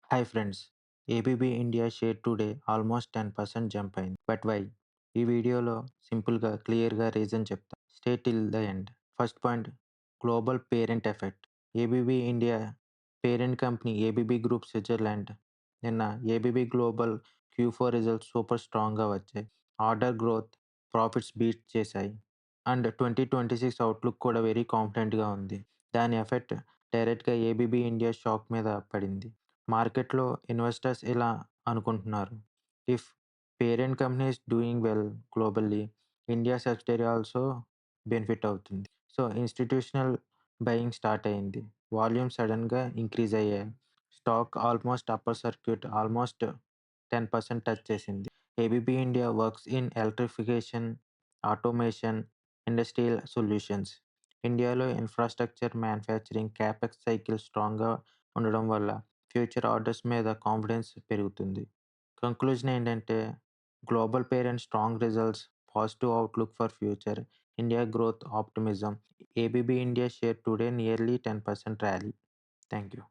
Hi friends. ABB India share today almost 10% jump అయింది. But why? ఈ వీడియోలో సింపుల్‌గా, క్లియర్‌గా రీజన్ చెప్తా. Stay till the end. First point, global parent effect. ABB India parent company ABB group Switzerland. నిన్న ABB global Q4 results super స్ట్రాంగ్‌గా వచ్చాయి. Order growth, profits beat చేశాయి. అండ్ 2026 అవుట్‌లుక్ కూడా వెరీ కాన్ఫిడెంట్‌గా ఉంది. దాని ఎఫెక్ట్ డైరెక్ట్‌గా ఏబీబీ ఇండియా స్టాక్ మీద పడింది. మార్కెట్‌లో ఇన్వెస్టర్స్ ఇలా అనుకుంటున్నారు. If parent company is doing well globally, India subsidiary also benefit అవుతుంది. సో, ఇన్‌స్టిట్యూషనల్ బయింగ్ స్టార్ట్ అయింది. వాల్యూమ్ సడెన్‌గా ఇంక్రీజ్ అయ్యాయి. Stock almost upper circuit almost 10% touch చేసింది. ABB India works in electrification, automation, industrial solutions. ఇండియాలో infrastructure, manufacturing, capex cycle స్ట్రాంగ్‌గా ఉండడం వల్ల future orders మీద కాన్ఫిడెన్స్ పెరుగుతుంది. కంక్లూజన్ ఏంటంటే, global parent strong results, positive outlook for future, India growth optimism. ABB India share today nearly 10% rally. Thank you.